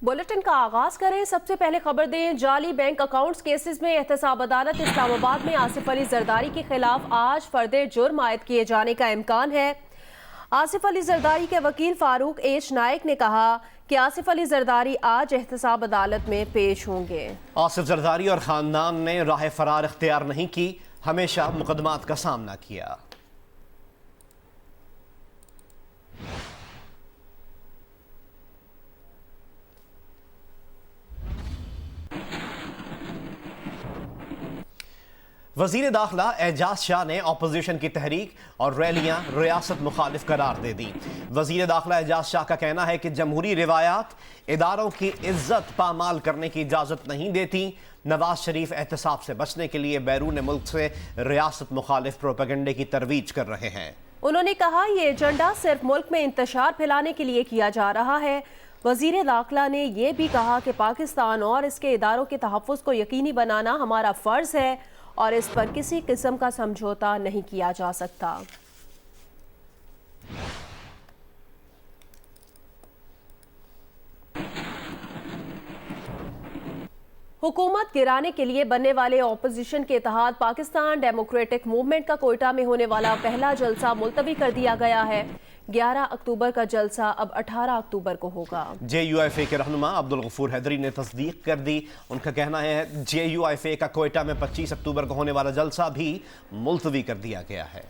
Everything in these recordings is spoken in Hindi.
बुलेटिन का आगाज करें। सबसे पहले खबर दें, जाली बैंक अकाउंट्स केसेस में एहतसाब अदालत इस्लामाबाद में आसिफ अली जरदारी के खिलाफ आज फर्द जुर्म आयद किए जाने का इम्कान है। आसिफ अली जरदारी के वकील फारूक एच नाइक ने कहा कि आसिफ अली जरदारी आज एहतसाब अदालत में पेश होंगे। आसिफ जरदारी और खानदान ने राह फरार इख्तियार नहीं की, हमेशा मुकदमात का सामना किया। वजीर दाखिला एजाज शाह ने अपोजिशन की तहरीक और रैलियां रियासत मुखालिफ करार दे दी। वजीर दाखिला एजाज शाह का कहना है कि जमहूरी रिवायात इदारों की इज्जत पामाल करने की इजाज़त नहीं देती। नवाज शरीफ एहतसाब से बचने के लिए बैरून मुल्क से रियासत मुखालिफ प्रोपेगेंडे की तरवीज कर रहे हैं। उन्होंने कहा ये एजेंडा सिर्फ मुल्क में इंतशार फैलाने के लिए किया जा रहा है। वजीर दाखिला ने यह भी कहा कि पाकिस्तान और इसके इदारों के तहफ़्फ़ुज़ को यकीनी बनाना हमारा फ़र्ज़ है और इस पर किसी किस्म का समझौता नहीं किया जा सकता। हुकूमत गिराने के लिए बनने वाले ऑपोजिशन के इत्तेहाद पाकिस्तान डेमोक्रेटिक मूवमेंट का कोयटा में होने वाला पहला जलसा मुलतवी कर दिया गया है। 11 अक्टूबर का जलसा अब 18 अक्टूबर को होगा। JUIFA के रहनुमा अब्दुल गफूर हैदरी ने तस्दीक कर दी। उनका कहना है JUIFA का कोयटा में 25 अक्टूबर को होने वाला जलसा भी मुलतवी कर दिया गया है।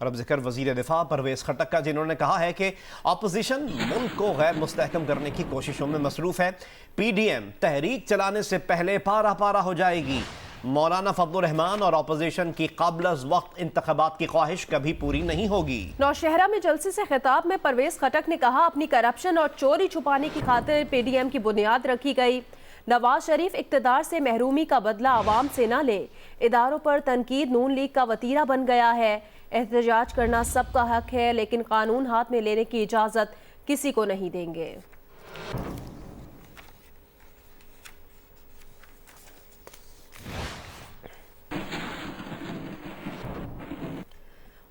और अब जिक्र वजीर दिफा परवेज खटक का, जिन्होंने कहा है कि अपोजिशन मुल्क को गैर मुस्तहकम करने की कोशिशों में मसरूफ है। PDM तहरीक चलाने से पहले पारा पारा हो जाएगी। मौलाना फजलुर रहमान और अपोजिशन की क़ब्ल वक्त इंतखाबात की ख्वाहिश कभी पूरी नहीं होगी। नौशहरा में जलसे से खिताब में परवेज खटक ने कहा अपनी करप्शन और चोरी छुपाने की खातिर PDM की बुनियाद रखी गई। नवाज शरीफ इक्तदार से महरूमी का बदला आवाम से न ले, इदारों पर तनकीद नून लीग का वतीरा बन गया है। एहतजाज करना सबका हक है, लेकिन कानून हाथ में लेने की इजाजत किसी को नहीं देंगे।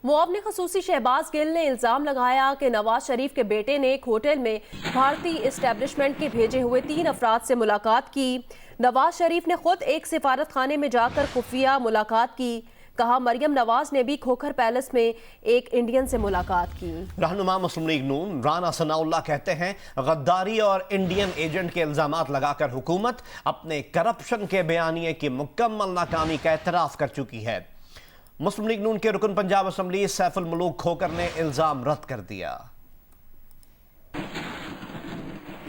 मुआवने खसूसी शहबाज गिल ने इल्जाम लगाया कि नवाज शरीफ के बेटे ने एक होटल में भारतीय एस्टेब्लिशमेंट के भेजे हुए 3 अफराद से मुलाकात की। नवाज शरीफ ने खुद एक सिफारत खाने में जाकर खुफिया मुलाकात की। कहा मरियम नवाज ने भी खोखर पैलेस में एक इंडियन से मुलाकात की। रहनुमा मुस्लिम लीग नून राना सनाउल्लाह कहते हैं गद्दारी और इंडियन एजेंट के इल्जामात लगाकर हुकूमत अपने करप्शन के बयानिए की मुकम्मल नाकामी का एतराफ कर चुकी है। मुस्लिम लीग नून के रुकन पंजाब असम्बली सैफुल मलूक खोकर ने इल्जाम रद्द कर दिया।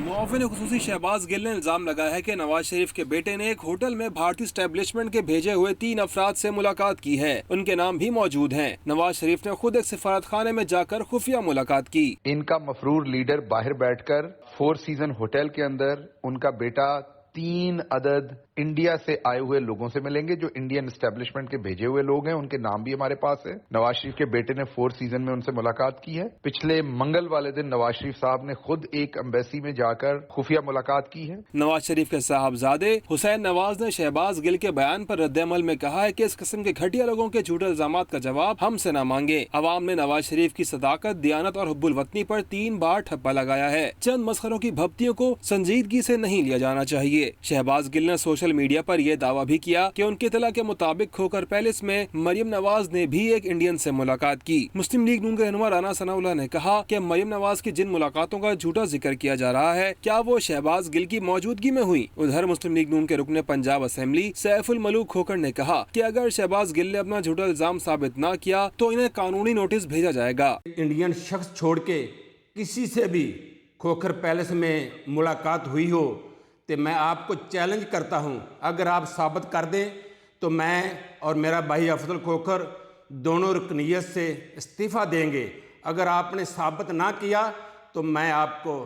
मुआविन खुसूसी शहबाज गिल ने इल्जाम लगाया है कि नवाज शरीफ के बेटे ने एक होटल में भारतीय एस्टेब्लिशमेंट के भेजे हुए 3 अफराद से मुलाकात की है। उनके नाम भी मौजूद हैं। नवाज शरीफ ने खुद एक सिफारत खाने में जाकर खुफिया मुलाकात की। इनका मफरूर लीडर बाहर बैठकर 4 सीजन होटल के अंदर उनका बेटा 3 अदद इंडिया से आए हुए लोगों से मिलेंगे, जो इंडियन एस्टेब्लिशमेंट के भेजे हुए लोग हैं। उनके नाम भी हमारे पास है। नवाज शरीफ के बेटे ने 4 सीजन में उनसे मुलाकात की है। पिछले मंगल वाले दिन नवाज शरीफ साहब ने खुद एक एम्बेसी में जाकर खुफिया मुलाकात की है। नवाज शरीफ के साहबजादे हुसैन नवाज ने शहबाज गिल के बयान पर रद्द-ए-अमल में कहा है कि इस किस्म के घटिया लोगों के झूठे इल्जामात का जवाब हमसे न मांगे। अवाम ने नवाज शरीफ की सदाकत, दियानत और हुब्बुल वतनी पर 3 बार ठप्पा लगाया है। चंद मसखरों की भब्तियों को संजीदगी से नहीं लिया जाना चाहिए। शहबाज गिल ने सोशल मीडिया पर यह दावा भी किया कि उनकी इत्तला के मुताबिक खोकर पैलेस में मरियम नवाज ने भी एक इंडियन से मुलाकात की। मुस्लिम लीग नून के रहनुमा राना सनाउल्लाह ने कहा कि मरियम नवाज की जिन मुलाकातों का झूठा जिक्र किया जा रहा है, क्या वो शहबाज गिल की मौजूदगी में हुई? उधर मुस्लिम लीग नून के रुकने पंजाब असेंबली सैफुल मलूक खोकर ने कहा कि अगर शहबाज गिल ने अपना झूठा इल्जाम साबित न किया तो इन्हें कानूनी नोटिस भेजा जाएगा। इंडियन शख्स छोड़ के किसी से भी खोखर पैलेस में मुलाकात हुई हो तो मैं आपको चैलेंज करता हूं, अगर आप साबित कर दें तो मैं और मेरा भाई अफजल खोखर दोनों रुकनीयत से इस्तीफ़ा देंगे। अगर आपने साबित ना किया तो मैं आपको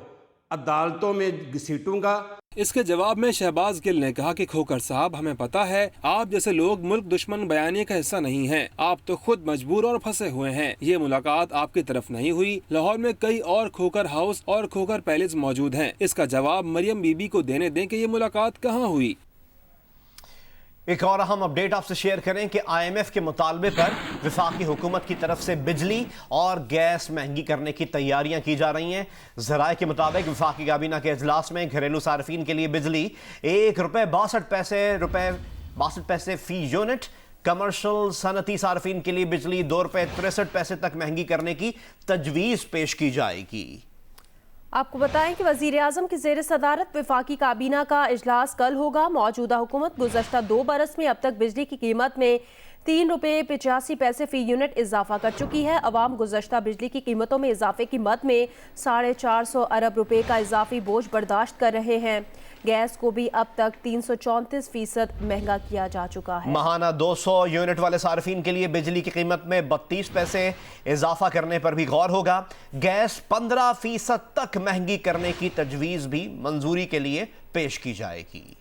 अदालतों में घसीटूंगा। इसके जवाब में शहबाज गिल ने कहा कि खोकर साहब, हमें पता है आप जैसे लोग मुल्क दुश्मन बयानी का हिस्सा नहीं हैं। आप तो खुद मजबूर और फंसे हुए हैं। ये मुलाकात आपकी तरफ नहीं हुई। लाहौर में कई और खोकर हाउस और खोकर पैलेस मौजूद हैं। इसका जवाब मरियम बीबी को देने दें कि ये मुलाकात कहाँ हुई। एक और अहम अपडेट आपसे शेयर करें कि IMF के मुतालबे पर वफाकी हुकूमत की तरफ से बिजली और गैस महंगी करने की तैयारियां की जा रही हैं। ज़राए के मुताबिक वफाकी काबीना के इजलास में घरेलू सार्फिन के लिए बिजली ₹1.62 फी यूनिट, कमर्शल सनती सार्फिन के लिए बिजली ₹2.63 तक महंगी करने की तजवीज़ पेश की जाएगी। आपको बताएं कि वज़ीर आज़म की ज़ेर सदारत वफाकी काबीना का इजलास कल होगा। मौजूदा हुकूमत गुज़श्ता 2 बरस में अब तक बिजली की कीमत में ₹3.85 फी यूनिट इजाफा कर चुकी है। अवाम गुज़श्ता बिजली की कीमतों में इजाफे की मद में 450 अरब रुपए का इजाफी बोझ बर्दाश्त कर रहे हैं। गैस को भी अब तक 334% महंगा किया जा चुका है। माहाना 200 यूनिट वाले सार्फिन के लिए बिजली की कीमत में 32 पैसे इजाफा करने पर भी गौर होगा। गैस 15% तक महंगी करने की तजवीज़ भी मंजूरी के लिए पेश की जाएगी।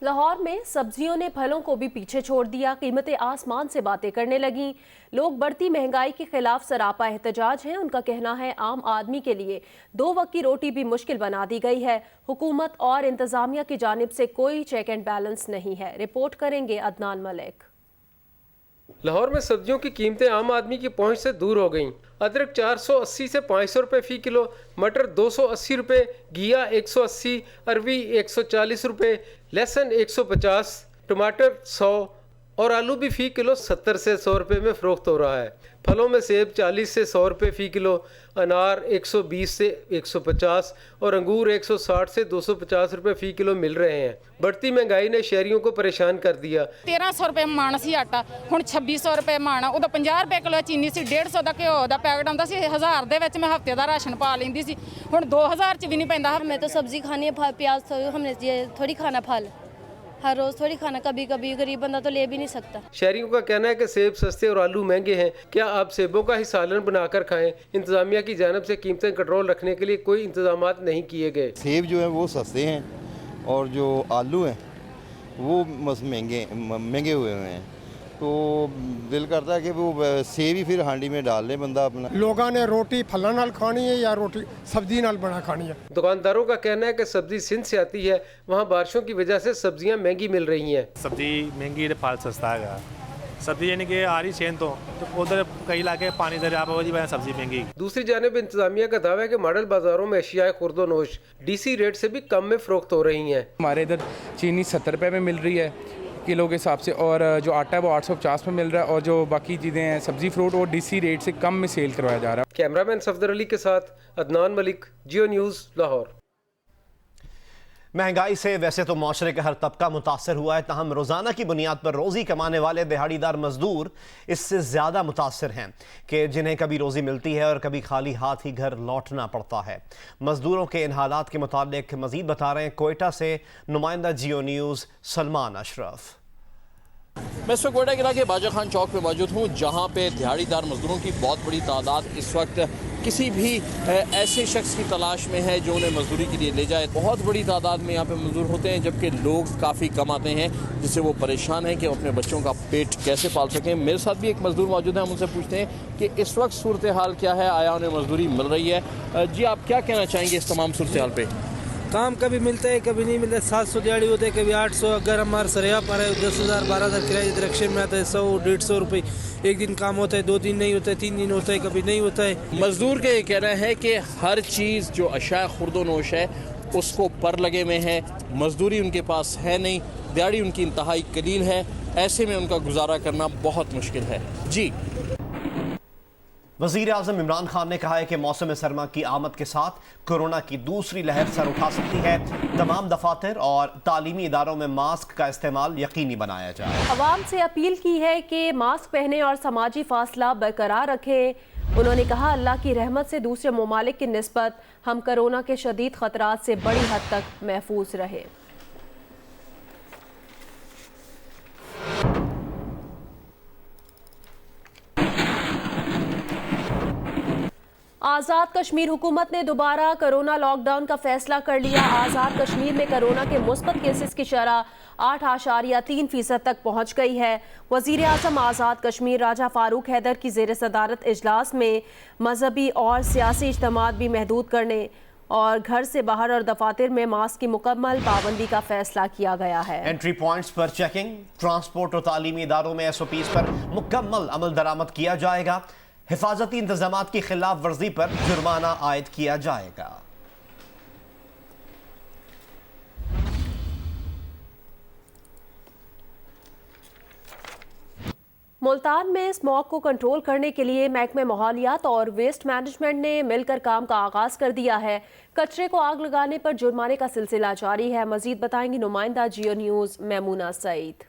लाहौर में सब्जियों ने फलों को भी पीछे छोड़ दिया। कीमतें आसमान से बातें करने लगीं। लोग बढ़ती महंगाई के खिलाफ सरापा एहतजाज हैं। उनका कहना है आम आदमी के लिए 2 वक्त की रोटी भी मुश्किल बना दी गई है। हुकूमत और इंतजामिया की जानिब से कोई चेक एंड बैलेंस नहीं है। रिपोर्ट करेंगे अदनान मलिक। लाहौर में सब्जियों की कीमतें आम आदमी की पहुंच से दूर हो गईं। अदरक 480 से 500 रुपए फी किलो, मटर 280 रुपए, घिया 180, अरवी 140 रुपए, लहसुन 150, टमाटर 100 और आलू भी फी किलो 70 से 100 रुपए में फरोख्त हो रहा है। फलों में सेब 40 से 100 रुपए फी किलो, अनार 120 से 150 और अंगूर 160 से 250 रुपए फी किलो मिल रहे हैं। बढ़ती महंगाई ने शहरियों को परेशान कर दिया। 1300 रुपए माण सी आटा, हुण 2600 रुपए माण। उदों 50 रुपए किलो चीनी सी, 150 ਦਾ ਘਿਓ ਦਾ ਪੈਕਟ ਆਉਂਦਾ ਸੀ। 1000 ਦੇ ਵਿੱਚ मैं हफ्ते ਦਾ राशन पा लेंदी सी, हुण 2000 ਚ भी नहीं पैंदा। मैं तो सब्जी खानी है, प्याज तो हमने ये थोड़ी खाना फल, हर रोज थोड़ी खाना, कभी कभी गरीब बंदा तो ले भी नहीं सकता। शहरियों का कहना है कि सेब सस्ते और आलू महंगे हैं। क्या आप सेबों का ही सालन बनाकर खाएं? इंतजामिया की जानब से कीमतें कंट्रोल रखने के लिए कोई इंतजाम नहीं किए गए। सेब जो है वो सस्ते हैं और जो आलू हैं वो महंगे हुए हैं, तो दिल करता है कि वो सेब ही फिर हांडी में डाल ले बंदा अपना। लोगों ने रोटी फलों नाल खानी है या रोटी सब्जी नाल बना खानी है। दुकानदारों का कहना है कि सब्जी सिंध से आती है, वहाँ बारिशों की वजह से सब्जियाँ महंगी मिल रही हैं। सब्जी महंगी है, फल सस्ता है। सब्जी यानी कि आ रही चेन तो उधर कई इलाके पानी दरिया पर वही सब्जी महंगी। दूसरी जानब इंतजामिया का दावा है कि मॉडल बाजारों में अशियाए खुर्दोनोश DC रेट से भी कम में फरोख्त हो रही हैं। हमारे इधर चीनी 70 रुपये में मिल रही है किलो के हिसाब से, और जो आटा है वो 850 में मिल रहा है, और जो बाकी चीज़ें हैं सब्जी फ्रूट वो DC रेट से कम में सेल करवाया जा रहा है। कैमरामैन सफदर अली के साथ अदनान मलिक, जियो न्यूज़, लाहौर। महंगाई से वैसे तो माशरे का हर तबका मुतासर हुआ है, ताहम रोज़ाना की बुनियाद पर रोज़ी कमाने वाले दिहाड़ीदार मजदूर इससे ज़्यादा मुतासर हैं कि जिन्हें कभी रोज़ी मिलती है और कभी खाली हाथ ही घर लौटना पड़ता है। मजदूरों के इन हालात के मुतालिक मज़ीद बता रहे हैं कोयटा से नुमाइंदा जियो न्यूज़ सलमान अशरफ। मैं इस वक्त कोयटा जिला के बाजा खान चौक पे मौजूद हूँ, जहाँ पे दिहाड़ीदार मजदूरों की बहुत बड़ी तादाद इस वक्त किसी भी ऐसे शख्स की तलाश में है जो उन्हें मजदूरी के लिए ले जाए। बहुत बड़ी तादाद में यहाँ पे मजदूर होते हैं, जबकि लोग काफ़ी कम आते हैं, जिससे वो परेशान हैं कि अपने बच्चों का पेट कैसे पाल सकें। मेरे साथ भी एक मजदूर मौजूद है, हम उनसे पूछते हैं कि इस वक्त सूरत हाल क्या है, आया उन्हें मजदूरी मिल रही है? जी, आप क्या कहना चाहेंगे इस तमाम सूरत हाल पर? काम कभी मिलता है कभी नहीं मिलता। 700 दिहाड़ी होते है, कभी 800। अगर हमारे सरिया पर है 10,000 12,000 किराए रिक्शे में आता है, 100-150 रुपये। एक दिन काम होता है, 2 दिन नहीं होता है, 3 दिन होता है, कभी नहीं होता है। मजदूर का ये कहना है कि हर चीज़ जो अशिया खुर्दोनोश है उसको पर लगे में है, मजदूरी उनके पास है नहीं, दिहाड़ी उनकी इंतहाई कलील है, ऐसे में उनका गुजारा करना बहुत मुश्किल है। जी, वज़ीर आज़म इमरान खान ने कहा है कि मौसम सरमा की आमद के साथ कोरोना की दूसरी लहर सर उठा सकती है। तमाम दफातर और तालीमी इदारों में मास्क का इस्तेमाल यकीनी बनाया जाए। अवाम से अपील की है कि मास्क पहने और समाजी फासला बरकरार रखें। उन्होंने कहा अल्लाह की रहमत से दूसरे ममालिक की निस्बत हम कोरोना के शदीद खतरात से बड़ी हद तक महफूज रहे। आज़ाद कश्मीर हुकूमत ने दोबारा कोरोना लॉकडाउन का फैसला कर लिया। आज़ाद कश्मीर में कोरोना के मुस्बत केसेस की शरह 8.3% तक पहुँच गई है। वज़ीर आज़म आज़ाद कश्मीर राजा फारूक हैदर की ज़ेर सदारत इजलास में मजहबी और सियासी इज्तिमात भी महदूद करने और घर से बाहर और दफातर में मास्क की मुकम्मल पाबंदी का फैसला किया गया है। एंट्री पॉइंट्स पर चेकिंग, ट्रांसपोर्ट और तालीमी इदारों में SOPs पर मुकम्मल अमल दरामद किया जाएगा। हिफाजती इंतजामात की खिलाफ वर्जी पर जुर्माना आयद किया जाएगा। मुल्तान में स्मॉग को कंट्रोल करने के लिए महकमे माहौलियात और वेस्ट मैनेजमेंट ने मिलकर काम का आगाज कर दिया है। कचरे को आग लगाने पर जुर्माने का सिलसिला जारी है। मजीद बताएंगी नुमाइंदा जियो न्यूज़ मैमूना सईद।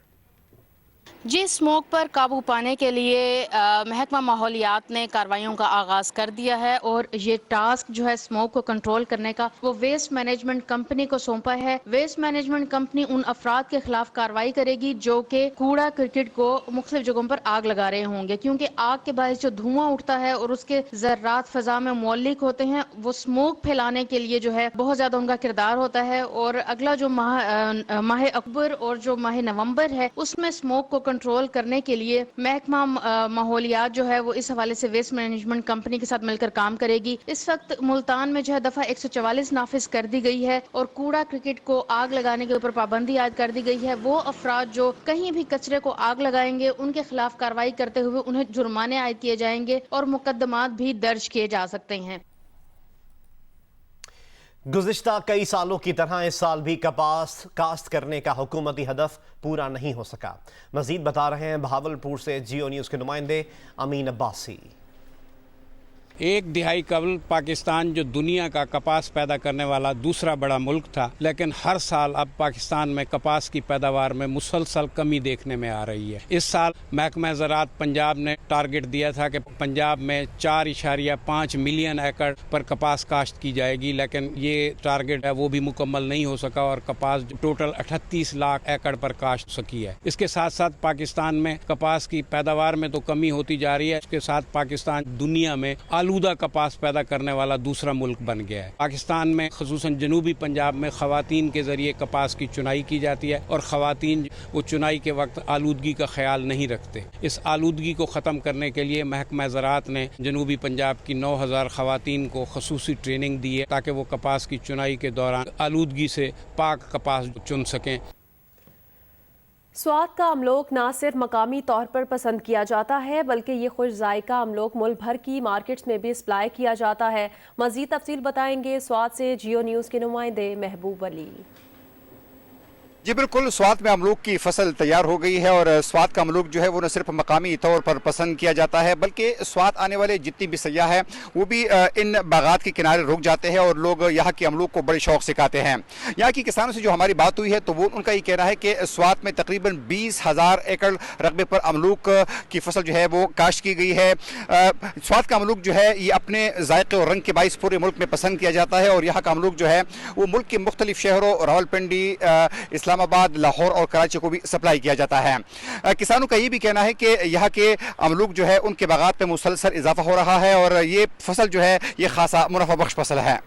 जी, स्मोक पर काबू पाने के लिए महकमा माहौलियात ने कार्रवाइयों का आगाज़ कर दिया है और ये टास्क जो है स्मोक को कंट्रोल करने का वो वेस्ट मैनेजमेंट कंपनी को सौंपा है। वेस्ट मैनेजमेंट कंपनी उन अफराद के खिलाफ कार्रवाई करेगी जो कि कूड़ा क्रिकेट को मुख्तलिफ जगहों पर आग लगा रहे होंगे, क्योंकि आग के बायस जो धुआं उठता है और उसके ज़र्रात फ़ज़ा में मौलिक होते हैं, वो स्मोक फैलाने के लिए जो है बहुत ज़्यादा उनका किरदार होता है। और अगला जो माह अक्टूबर और जो माह नवंबर है उसमें स्मोक को कंट्रोल करने के लिए महकमा माहौलियात जो है वो इस हवाले से वेस्ट मैनेजमेंट कंपनी के साथ मिलकर काम करेगी। इस वक्त मुल्तान में जो है दफा 144 नाफिज कर दी गई है और कूड़ा क्रिकेट को आग लगाने के ऊपर पाबंदी आयद कर दी गई है। वो अफराद जो कहीं भी कचरे को आग लगाएंगे उनके खिलाफ कार्रवाई करते हुए उन्हें जुर्माने आयद किए जाएंगे और मुकदमात भी दर्ज किए जा सकते हैं। गुज़िश्ता कई सालों की तरह इस साल भी कपास काश्त करने का हुकूमती हदफ पूरा नहीं हो सका। मजीद बता रहे हैं भावलपुर से जियो न्यूज़ के नुमाइंदे अमीन अब्बासी। एक दिहाई कबल पाकिस्तान जो दुनिया का कपास पैदा करने वाला दूसरा बड़ा मुल्क था, लेकिन हर साल अब पाकिस्तान में कपास की पैदावार में मुसलसल कमी देखने में आ रही है। इस साल महकमा ज़राअत पंजाब ने टारगेट दिया था कि पंजाब में 4.5 मिलियन एकड़ पर कपास काश्त की जाएगी, लेकिन ये टारगेट है वो भी मुकम्मल नहीं हो सका और कपास टोटल 38 लाख एकड़ पर काश्त सकी है। इसके साथ साथ पाकिस्तान में कपास की पैदावार में तो कमी होती जा रही है, इसके साथ पाकिस्तान दुनिया में आलूदा कपास पैदा करने वाला दूसरा मुल्क बन गया है। पाकिस्तान में खुसूसन जनूबी पंजाब में खवातीन के जरिए कपास की चुनाई की जाती है और खवातीन वो चुनाई के वक्त आलूदगी का ख्याल नहीं रखते। इस आलूदगी को ख़त्म करने के लिए महकमा ज़राअत ने जनूबी पंजाब की 9000 खवातीन को खसूसी ट्रेनिंग दी है ताकि वो कपास की चुनाई के दौरान आलूदगी से पाक कपास चुन सकें। स्वाद का अमलोक ना सिर्फ मकामी तौर पर पसंद किया जाता है बल्कि ये खुश जायका अमलोक मुल्क भर की मार्केट्स में भी सप्लाई किया जाता है। मज़ीद तफसील बताएंगे स्वाद से जियो न्यूज़ के नुमाइंदे महबूब अली। जी बिल्कुल, स्वाद में अमरूद की फसल तैयार हो गई है और स्वाद का अमरूद जो है वो न सिर्फ मकामी तौर पर पसंद किया जाता है बल्कि स्वाद आने वाले जितनी भी सयाह हैं वो भी इन बागात के किनारे रुक जाते हैं और लोग यहाँ के अमरूद को बड़े शौक से खाते हैं। यहाँ के किसानों से जो हमारी बात हुई है तो वो उनका ये कहना है कि स्वाद में तकरीबन 20,000 एकड़ रकबे पर अमरूद की फसल जो है वो काश्त की गई है। स्वाद का अमरूद जो है ये अपने जायके और रंग के बाइस पूरे मुल्क में पसंद किया जाता है और यहाँ का अमरूद जो है वो मुल्क के मुख्तलिफ शहरों रावलपिंडी, इस्लामाबाद, लाहौर और कराची को भी सप्लाई किया जाता है। किसानों का ये भी कहना है कि यहाँ के अमरूद जो है उनके बागात में मुसलसल इजाफा हो रहा है और ये फसल जो है ये खासा मुनाफा बख्श फसल है।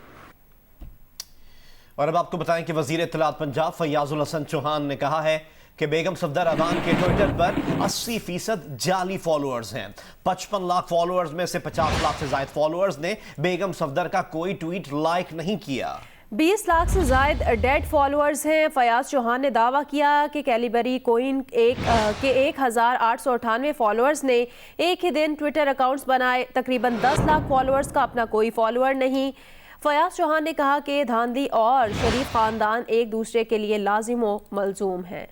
और अब आपको बताएं कि वजीर इत्तलात पंजाब फयाजुल हसन चौहान ने कहा है कि बेगम सफदर अवान के ट्विटर पर 80% जाली फॉलोअर्स हैं। 55 लाख फॉलोअर्स में से 50 लाख से ज्यादा फॉलोअर्स ने बेगम सफदर का कोई ट्वीट लाइक नहीं किया। 20 लाख से जायद डेड फॉलोअर्स हैं। फयाज चौहान ने दावा किया कि कैलिबरी कोइन के 1898 फॉलोअर्स ने एक ही दिन ट्विटर अकाउंट्स बनाए। तकरीबन 10 लाख फॉलोअर्स का अपना कोई फॉलोअर नहीं। फयाज चौहान ने कहा कि धांधली और शरीफ खानदान एक दूसरे के लिए लाजिम व मलजूम हैं।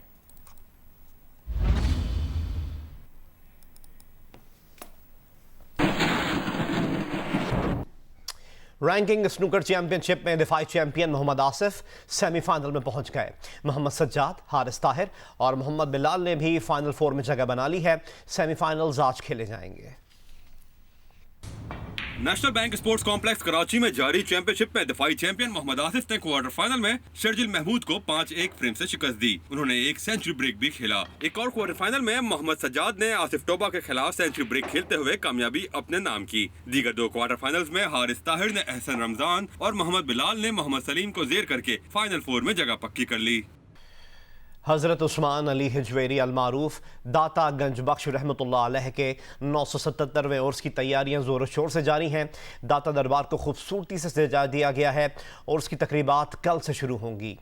रैंकिंग स्नूकर चैंपियनशिप में दिफाई चैंपियन मोहम्मद आसिफ सेमीफाइनल में पहुंच गए। मोहम्मद सज्जाद, हारिस ताहिर और मोहम्मद बिलाल ने भी फाइनल 4 में जगह बना ली है। सेमीफाइनल्स आज खेले जाएंगे। National bank sports complex Karachi में जारी चैंपियनशिप में दिफाई चैंपियन मोहम्मद आसिफ ने क्वार्टर फाइनल में शर्जिल महमूद को 5-1 फ्रेम से शिकस्त दी। उन्होंने एक सेंचुरी ब्रेक भी खेला। एक और क्वार्टर फाइनल में मोहम्मद सज्जाद ने आसिफ टोबा के खिलाफ सेंचुरी ब्रेक खेलते हुए कामयाबी अपने नाम की। दीगर 2 क्वार्टर फाइनल्स में हारिस ताहिर ने एहसन रमजान और मोहम्मद बिलाल ने मोहम्मद सलीम को जेर करके फाइनल 4 में जगह पक्की कर ली। हज़रत उस्मान अली हिजवेरी अलमारूफ दाता गंज बख्श रहमतुल्लाह अलैह के 977वें उर्स की तैयारियां ज़ोर शोर से जारी हैं। दाता दरबार को खूबसूरती से सजा दिया गया है और उसकी तकरीबात कल से शुरू होंगी।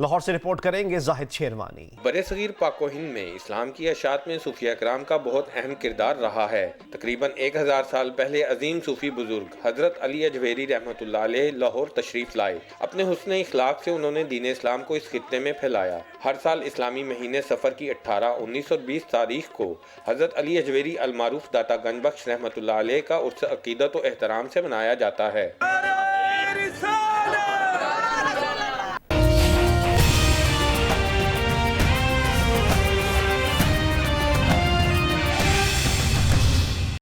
लाहौर से रिपोर्ट करेंगे जाहिद शेरवानी। बरे-सगीर पाक हिंद में इस्लाम की अशात में सूफिया कराम का बहुत अहम किरदार रहा है। तकरीबन 1000 साल पहले अजीम सूफी बुजुर्ग हजरत अली अजवेरी रहमतुल्लाह अलैह लाहौर तशरीफ लाए। अपने हुस्न इखलाक से उन्होंने दीन इस्लाम को इस खित्ते में फैलाया। हर साल इस्लामी महीने सफ़र की 18, 19 और 20 तारीख को हजरत अली अजवेरी अलमारूफ दाता गंज बख्श रहमतुल्लाह अलैह का उर्स अकीदत और एहतराम से मनाया जाता है।